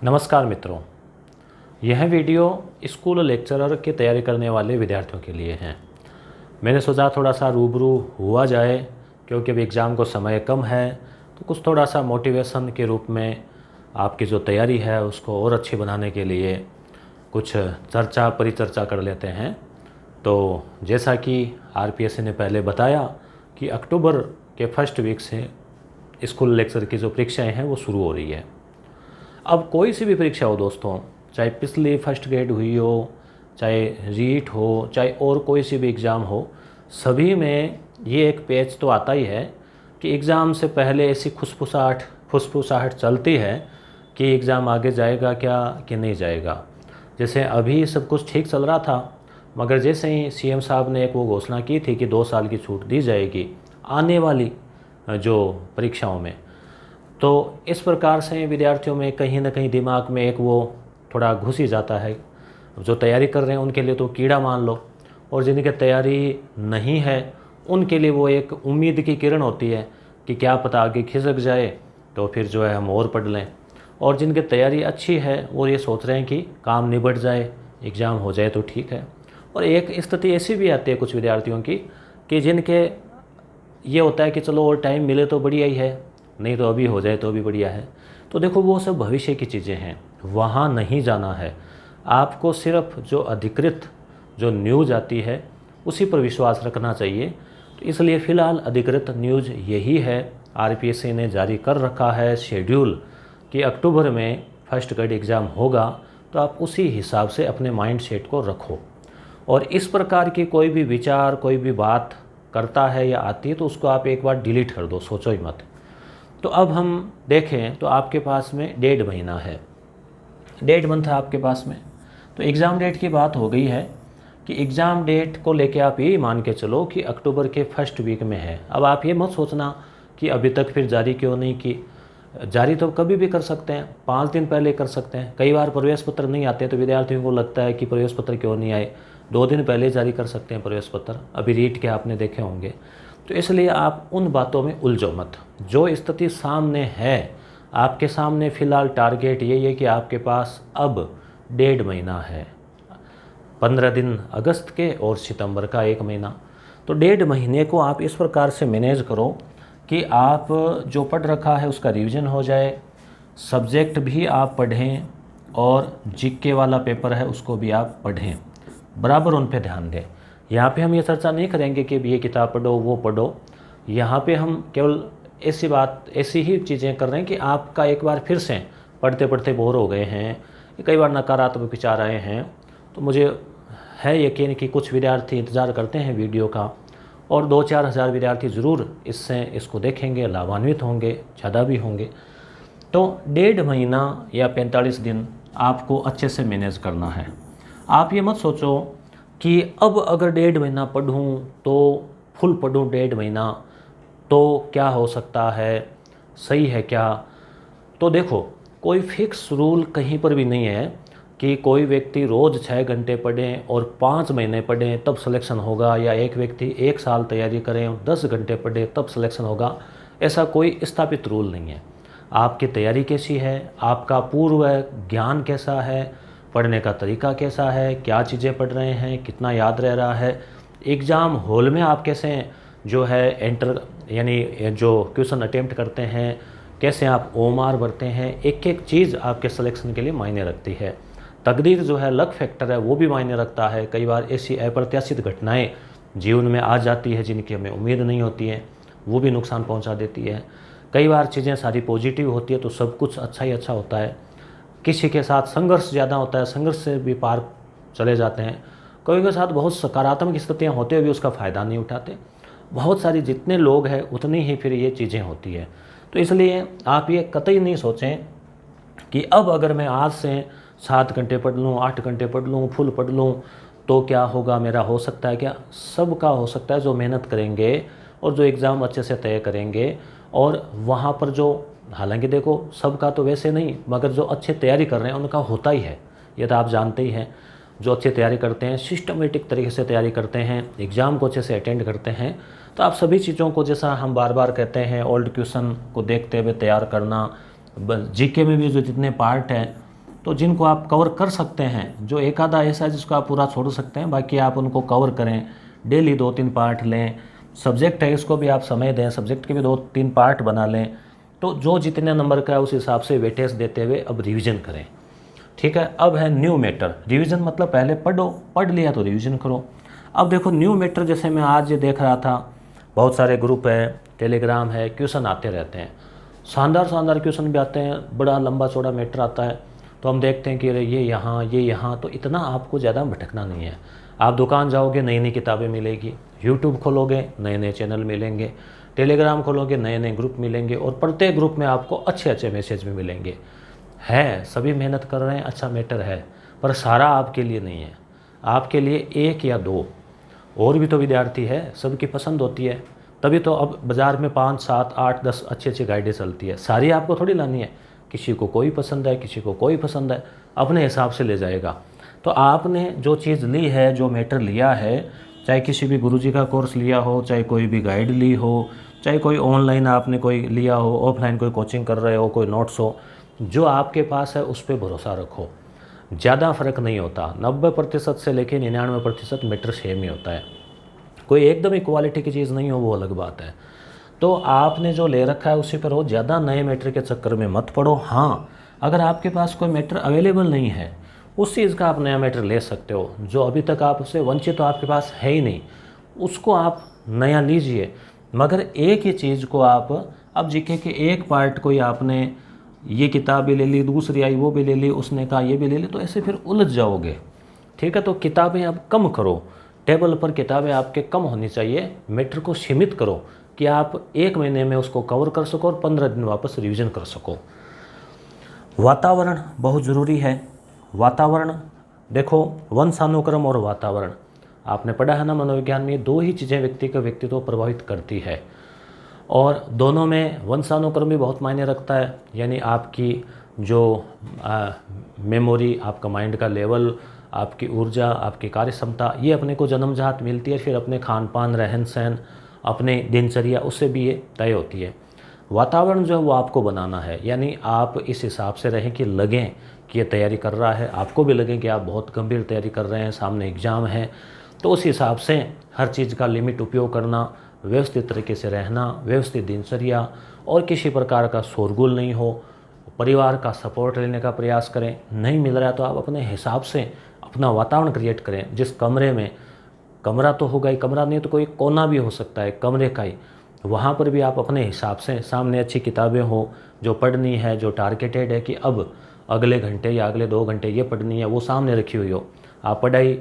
नमस्कार मित्रों, यह वीडियो स्कूल लेक्चरर की तैयारी करने वाले विद्यार्थियों के लिए हैं। मैंने सोचा थोड़ा सा रूबरू हुआ जाए, क्योंकि अब एग्ज़ाम को समय कम है, तो कुछ थोड़ा सा मोटिवेशन के रूप में आपकी जो तैयारी है उसको और अच्छी बनाने के लिए कुछ परिचर्चा कर लेते हैं। तो जैसा कि आरपीएससी ने पहले बताया कि अक्टूबर के फर्स्ट वीक से स्कूल लेक्चर की जो परीक्षाएँ हैं वो शुरू हो रही है। अब कोई सी भी परीक्षा हो दोस्तों, चाहे पिछली फर्स्ट ग्रेड हुई हो, चाहे रीट हो, चाहे और कोई सी भी एग्ज़ाम हो, सभी में ये एक पेच तो आता ही है कि एग्ज़ाम से पहले ऐसी फुसफुसाहट चलती है कि एग्ज़ाम आगे जाएगा क्या कि नहीं जाएगा। जैसे अभी सब कुछ ठीक चल रहा था, मगर जैसे ही सीएम साहब ने एक वो घोषणा की थी कि 2 साल की छूट दी जाएगी आने वाली जो परीक्षाओं में, तो इस प्रकार से विद्यार्थियों में कहीं ना कहीं दिमाग में एक वो थोड़ा घुस ही जाता है। जो तैयारी कर रहे हैं उनके लिए तो कीड़ा मान लो, और जिनकी तैयारी नहीं है उनके लिए वो एक उम्मीद की किरण होती है कि क्या पता आगे खिसक जाए तो फिर जो है हम और पढ़ लें। और जिनकी तैयारी अच्छी है वो ये सोच रहे हैं कि काम निबट जाए, एग्ज़ाम हो जाए तो ठीक है। और एक स्थिति ऐसी भी आती है कुछ विद्यार्थियों की कि जिनके ये होता है कि चलो और टाइम मिले तो बढ़िया ही है, नहीं तो अभी हो जाए तो भी बढ़िया है। तो देखो वो सब भविष्य की चीज़ें हैं, वहाँ नहीं जाना है। आपको सिर्फ जो अधिकृत जो न्यूज़ आती है उसी पर विश्वास रखना चाहिए। तो इसलिए फ़िलहाल अधिकृत न्यूज़ यही है, आरपीएससी ने जारी कर रखा है शेड्यूल कि अक्टूबर में फर्स्ट ग्रेड एग्ज़ाम होगा, तो आप उसी हिसाब से अपने माइंड सेट को रखो। और इस प्रकार की कोई भी विचार, कोई भी बात करता है या आती है तो उसको आप एक बार डिलीट कर दो, सोचो ही मत। तो अब हम देखें तो आपके पास में 1.5 महीना है, 1.5 मंथ है आपके पास में। तो एग्ज़ाम डेट की बात हो गई है कि एग्ज़ाम डेट को लेके आप ये मान के चलो कि अक्टूबर के फर्स्ट वीक में है। अब आप ये मत सोचना कि अभी तक फिर जारी क्यों नहीं की। जारी तो कभी भी कर सकते हैं, 5 दिन पहले कर सकते हैं। कई बार प्रवेश पत्र नहीं आते तो विद्यार्थियों को लगता है कि प्रवेश पत्र क्यों नहीं आए, 2 दिन पहले जारी कर सकते हैं प्रवेश पत्र। अभी रीट के आपने देखे होंगे। तो इसलिए आप उन बातों में उलझो मत। जो स्थिति सामने है, आपके सामने फ़िलहाल टारगेट यही है कि आपके पास अब 1.5 महीना है, 15 दिन अगस्त के और सितंबर का 1 महीना। तो 1.5 महीने को आप इस प्रकार से मैनेज करो कि आप जो पढ़ रखा है उसका रिवीजन हो जाए, सब्जेक्ट भी आप पढ़ें और जीके वाला पेपर है उसको भी आप पढ़ें, बराबर उन पे ध्यान दें। यहाँ पे हम ये चर्चा नहीं करेंगे कि ये किताब पढ़ो वो पढ़ो। यहाँ पे हम केवल ऐसी ही चीज़ें कर रहे हैं कि आपका एक बार फिर से पढ़ते पढ़ते बोर हो गए हैं, कई बार नकारात्मक विचार आए हैं। तो मुझे है यकीन कि कुछ विद्यार्थी इंतज़ार करते हैं वीडियो का, और 2-4 हज़ार विद्यार्थी ज़रूर इसको देखेंगे, लाभान्वित होंगे, ज़्यादा भी होंगे। तो 1.5 महीना या 45 दिन आपको अच्छे से मैनेज करना है। आप ये मत सोचो कि अब अगर 1.5 महीना पढ़ूँ तो फुल पढ़ूँ 1.5 महीना तो क्या हो सकता है, सही है क्या। तो देखो कोई फिक्स रूल कहीं पर भी नहीं है कि कोई व्यक्ति रोज़ 6 घंटे पढ़ें और 5 महीने पढ़ें तब सिलेक्शन होगा, या एक व्यक्ति 1 साल तैयारी करें और 10 घंटे पढ़े तब सिलेक्शन होगा। ऐसा कोई स्थापित रूल नहीं है। आपकी तैयारी कैसी है, आपका पूर्व ज्ञान कैसा है, पढ़ने का तरीका कैसा है, क्या चीज़ें पढ़ रहे हैं, कितना याद रह रहा है, एग्ज़ाम हॉल में आप कैसे जो है एंटर यानी जो क्वेश्चन अटेम्प्ट करते हैं, कैसे आप ओमार भरते हैं, एक एक चीज़ आपके सिलेक्शन के लिए मायने रखती है। तकदीर जो है, लक फैक्टर है, वो भी मायने रखता है। कई बार ऐसी अप्रत्याशित घटनाएं जीवन में आ जाती है जिनकी हमें उम्मीद नहीं होती है, वो भी नुकसान पहुंचा देती है। कई बार चीज़ें सारी पॉजिटिव होती है तो सब कुछ अच्छा ही अच्छा होता है। किसी के साथ संघर्ष ज़्यादा होता है, संघर्ष से भी पार चले जाते हैं। कोई के साथ बहुत सकारात्मक स्थितियाँ होते हुए भी उसका फ़ायदा नहीं उठाते। बहुत सारी जितने लोग हैं उतनी ही फिर ये चीज़ें होती है। तो इसलिए आप ये कतई नहीं सोचें कि अब अगर मैं आज से 7 घंटे पढ़ लूँ, 8 घंटे पढ़ लूँ, फुल पढ़ लूँ तो क्या होगा, मेरा हो सकता है क्या। सबका हो सकता है जो मेहनत करेंगे और जो एग्ज़ाम अच्छे से तय करेंगे। और वहाँ पर जो, हालांकि देखो सबका तो वैसे नहीं, मगर जो अच्छे तैयारी कर रहे हैं उनका होता ही है, ये तो आप जानते ही हैं। जो अच्छी तैयारी करते हैं, सिस्टमेटिक तरीके से तैयारी करते हैं, एग्ज़ाम को अच्छे से अटेंड करते हैं, तो आप सभी चीज़ों को, जैसा हम बार बार कहते हैं, ओल्ड क्वेश्चन को देखते हुए तैयार करना। जीके में भी जो जितने पार्ट हैं तो जिनको आप कवर कर सकते हैं, जो एक आधा ऐसा है जिसको आप पूरा छोड़ सकते हैं, बाकी आप उनको कवर करें, डेली 2-3 पार्ट लें। सब्जेक्ट है इसको भी आप समय दें, सब्जेक्ट के भी 2-3 पार्ट बना लें। तो जो जितने नंबर का है उस हिसाब से वेटेज देते हुए अब रिवीजन करें। ठीक है, अब है न्यू मैटर। रिवीजन मतलब पहले पढ़ो, पढ़ लिया तो रिवीजन करो। अब देखो न्यू मैटर, जैसे मैं आज देख रहा था, बहुत सारे ग्रुप है, टेलीग्राम है, क्वेश्चन आते रहते हैं, शानदार शानदार क्वेश्चन भी आते हैं, बड़ा लंबा चौड़ा मैटर आता है। तो हम देखते हैं कि अरे ये यहाँ, तो इतना आपको ज़्यादा भटकना नहीं है। आप दुकान जाओगे, नई नई किताबें मिलेगी, यूट्यूब खोलोगे, नए नए चैनल मिलेंगे, टेलीग्राम खोलोगे, नए नए ग्रुप मिलेंगे, और प्रत्येक ग्रुप में आपको अच्छे अच्छे मैसेज भी मिलेंगे। है, सभी मेहनत कर रहे हैं, अच्छा मैटर है, पर सारा आपके लिए नहीं है, आपके लिए 1 या 2 और भी तो विद्यार्थी है, सबकी पसंद होती है। तभी तो अब बाज़ार में 5, 7, 8, 10 अच्छी अच्छी गाइडें चलती है। सारी आपको थोड़ी लानी है, किसी को कोई पसंद है, किसी को कोई पसंद है, अपने हिसाब से ले जाएगा। तो आपने जो चीज़ ली है, जो मैटर लिया है, चाहे किसी भी गुरुजी का कोर्स लिया हो, चाहे कोई भी गाइड ली हो, चाहे कोई ऑनलाइन आपने कोई लिया हो, ऑफलाइन कोई कोचिंग कर रहे हो, कोई नोट्स हो, जो आपके पास है उस पर भरोसा रखो। ज़्यादा फ़र्क नहीं होता, 90% से लेकर 99% मैटर सेम ही होता है। कोई एकदम ही क्वालिटी की चीज़ नहीं हो, वो अलग बात है। तो आपने जो ले रखा है उसी पर हो, ज़्यादा नए मैटर के चक्कर में मत पड़ो। हाँ, अगर आपके पास कोई मैटर अवेलेबल नहीं है, उस चीज़ का आप नया मैटर ले सकते हो। जो अभी तक आप उससे वंचित तो आपके पास है ही नहीं, उसको आप नया लीजिए। मगर एक ही चीज़ को आप, अब जीके के एक पार्ट को ही आपने ये किताब भी ले ली, दूसरी आई वो भी ले ली, उसने कहा ये भी ले ली, तो ऐसे फिर उलझ जाओगे। ठीक है, तो किताबें अब कम करो, टेबल पर किताबें आपके कम होनी चाहिए। मैटर को सीमित करो कि आप 1 महीने में उसको कवर कर सको और 15 दिन वापस रिवीजन कर सको। वातावरण बहुत ज़रूरी है। वातावरण देखो, वंशानुक्रम और वातावरण, आपने पढ़ा है ना मनोविज्ञान में, 2 ही चीज़ें व्यक्ति का व्यक्तित्व प्रभावित करती है, और दोनों में वंशानुक्रम भी बहुत मायने रखता है। यानी आपकी जो मेमोरी, आपका माइंड का लेवल, आपकी ऊर्जा, आपकी कार्य क्षमता, ये अपने को जन्मजात मिलती है, फिर अपने खान पान, रहन सहन, अपने दिनचर्या, उससे भी ये तय होती है। वातावरण जो है वो आपको बनाना है, यानी आप इस हिसाब से रहें कि लगें कि ये तैयारी कर रहा है, आपको भी लगे कि आप बहुत गंभीर तैयारी कर रहे हैं, सामने एग्ज़ाम है। तो उस हिसाब से हर चीज़ का लिमिट उपयोग करना, व्यवस्थित तरीके से रहना, व्यवस्थित दिनचर्या, और किसी प्रकार का शोरगुल नहीं हो। परिवार का सपोर्ट लेने का प्रयास करें। नहीं मिल रहा है तो आप अपने हिसाब से अपना वातावरण क्रिएट करें। जिस कमरे में, कमरा तो होगा ही, कमरा नहीं तो कोई कोना भी हो सकता है कमरे का ही, वहाँ पर भी आप अपने हिसाब से, सामने अच्छी किताबें हो जो पढ़नी है, जो टारगेटेड है कि अब अगले घंटे या अगले 2 घंटे ये पढ़नी है, वो सामने रखी हुई हो। आप पढ़ाई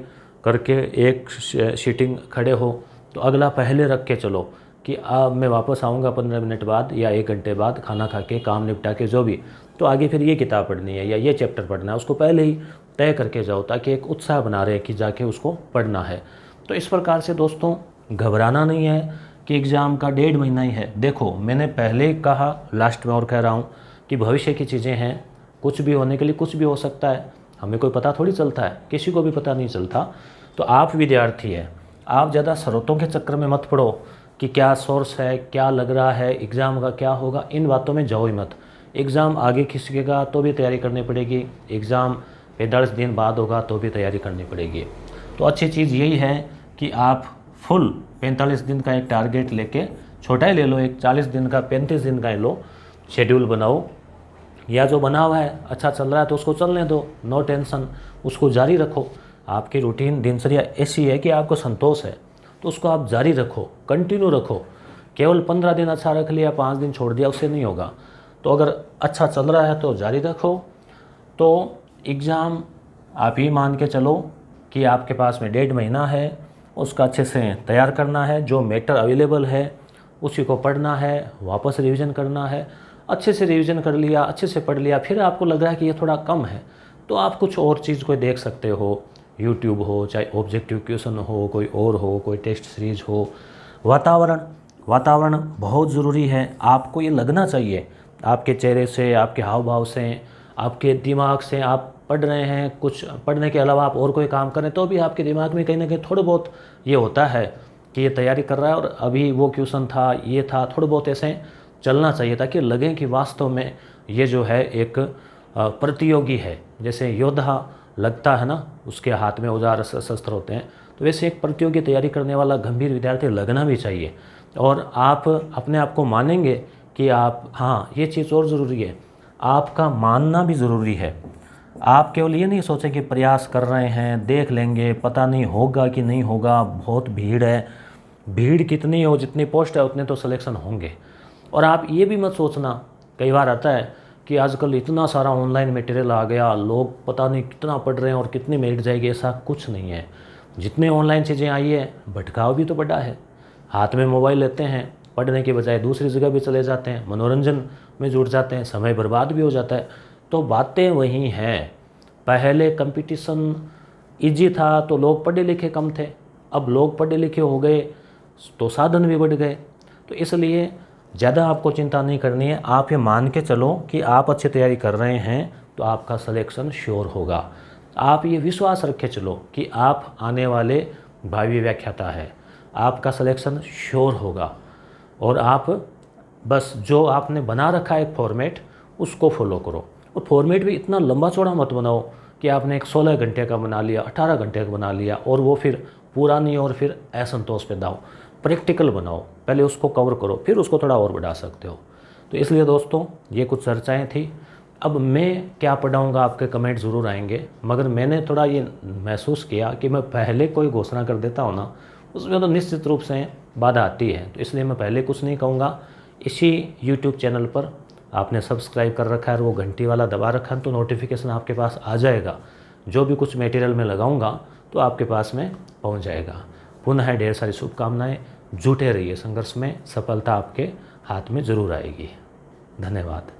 करके एक सीटिंग खड़े हो तो अगला पहले रख के चलो कि अब मैं वापस आऊँगा 15 मिनट बाद या 1 घंटे बाद, खाना खा के, काम निपटा के, जो भी, तो आगे फिर ये किताब पढ़नी है या ये चैप्टर पढ़ना है, उसको पहले ही तय करके जाओ, ताकि एक उत्साह बना रहे कि जाके उसको पढ़ना है। तो इस प्रकार से दोस्तों, घबराना नहीं है कि एग्ज़ाम का 1.5 महीना ही है। देखो, मैंने पहले कहा, लास्ट में और कह रहा हूँ कि भविष्य की चीज़ें हैं, कुछ भी होने के लिए कुछ भी हो सकता है, हमें कोई पता थोड़ी चलता है, किसी को भी पता नहीं चलता। तो आप विद्यार्थी हैं, आप ज़्यादा स्रोतों के चक्कर में मत पड़ो कि क्या सोर्स है, क्या लग रहा है, एग्ज़ाम का क्या होगा, इन बातों में जाओ ही मत। एग्ज़ाम आगे खिसकेगा तो भी तैयारी करनी पड़ेगी, एग्ज़ाम 45 दिन बाद होगा तो भी तैयारी करनी पड़ेगी। तो अच्छी चीज़ यही है कि आप फुल 45 दिन का एक टारगेट लेके, छोटा ही ले लो, एक 40 दिन का, 35 दिन का ही लो, शेड्यूल बनाओ, या जो बना हुआ है अच्छा चल रहा है तो उसको चलने दो, नो टेंशन, उसको जारी रखो। आपकी रूटीन, दिनचर्या ऐसी है कि आपको संतोष है, तो उसको आप जारी रखो, कंटिन्यू रखो। केवल 15 दिन अच्छा रख लिया, 5 दिन छोड़ दिया, उससे नहीं होगा। तो अगर अच्छा चल रहा है तो जारी रखो। तो एग्ज़ाम आप ही मान के चलो कि आपके पास में 1.5 महीना है, उसका अच्छे से तैयार करना है, जो मैटर अवेलेबल है उसी को पढ़ना है, वापस रिवीजन करना है। अच्छे से रिवीजन कर लिया, अच्छे से पढ़ लिया, फिर आपको लग रहा है कि ये थोड़ा कम है, तो आप कुछ और चीज़ कोई देख सकते हो, यूट्यूब हो, चाहे ऑब्जेक्टिव क्वेश्चन हो, कोई और हो, कोई टेस्ट सीरीज हो। वातावरण बहुत ज़रूरी है। आपको ये लगना चाहिए, आपके चेहरे से, आपके हाव भाव से, आपके दिमाग से, आप पढ़ रहे हैं, कुछ पढ़ने के अलावा आप और कोई काम करें तो भी आपके दिमाग में कहीं ना कहीं थोड़ा बहुत ये होता है कि ये तैयारी कर रहा है और अभी वो क्वेश्चन था, ये था, थोड़ा बहुत ऐसे चलना चाहिए, ताकि लगे कि वास्तव में ये जो है एक प्रतियोगी है, जैसे योद्धा लगता है ना, उसके हाथ में औजार शस्त्र होते हैं, तो वैसे एक प्रतियोगी तैयारी करने वाला गंभीर विद्यार्थी लगना भी चाहिए। और आप अपने आप को मानेंगे कि आप, हाँ ये चीज़ और ज़रूरी है, आपका मानना भी ज़रूरी है। आप केवल ये नहीं सोचें कि प्रयास कर रहे हैं, देख लेंगे, पता नहीं होगा कि नहीं होगा, बहुत भीड़ है, भीड़ कितनी हो, जितनी पोस्ट है उतने तो सिलेक्शन होंगे। और आप ये भी मत सोचना, कई बार आता है कि आजकल इतना सारा ऑनलाइन मटेरियल आ गया, लोग पता नहीं कितना पढ़ रहे हैं और कितनी मेरिट जाएगी, ऐसा कुछ नहीं है। जितने ऑनलाइन चीज़ें आई है, भटकाव भी तो बड़ा है। हाथ में मोबाइल लेते हैं, पढ़ने के बजाय दूसरी जगह भी चले जाते हैं, मनोरंजन में जुड़ जाते हैं, समय बर्बाद भी हो जाता है। तो बातें वही हैं, पहले कंपटीशन इजी था तो लोग पढ़े लिखे कम थे, अब लोग पढ़े लिखे हो गए तो साधन भी बढ़ गए। तो इसलिए ज़्यादा आपको चिंता नहीं करनी है, आप ये मान के चलो कि आप अच्छी तैयारी कर रहे हैं तो आपका सिलेक्शन श्योर होगा। आप ये विश्वास रखे चलो कि आप आने वाले भावी व्याख्याता है, आपका सिलेक्शन श्योर होगा। और आप बस जो आपने बना रखा है एक फॉर्मेट, उसको फॉलो करो। और फॉर्मेट भी इतना लंबा चौड़ा मत बनाओ कि आपने एक 16 घंटे का बना लिया, 18 घंटे का बना लिया और वो फिर पूरा नहीं और फिर असंतोष पे दाओ। प्रैक्टिकल बनाओ, पहले उसको कवर करो, फिर उसको थोड़ा और बढ़ा सकते हो। तो इसलिए दोस्तों, ये कुछ चर्चाएं थी। अब मैं क्या पढ़ाऊँगा, आपके कमेंट ज़रूर आएंगे, मगर मैंने थोड़ा ये महसूस किया कि मैं पहले कोई घोषणा कर देता हूँ ना, उसमें तो निश्चित रूप से बाधा आती है। तो इसलिए मैं पहले कुछ नहीं कहूँगा। इसी यूट्यूब चैनल पर आपने सब्सक्राइब कर रखा है और वो घंटी वाला दबा रखा है, तो नोटिफिकेशन आपके पास आ जाएगा। जो भी कुछ मटेरियल में लगाऊंगा तो आपके पास में पहुंच जाएगा। पुनः ढेर सारी शुभकामनाएं, जुटे रहिए संघर्ष में, सफलता आपके हाथ में ज़रूर आएगी। धन्यवाद।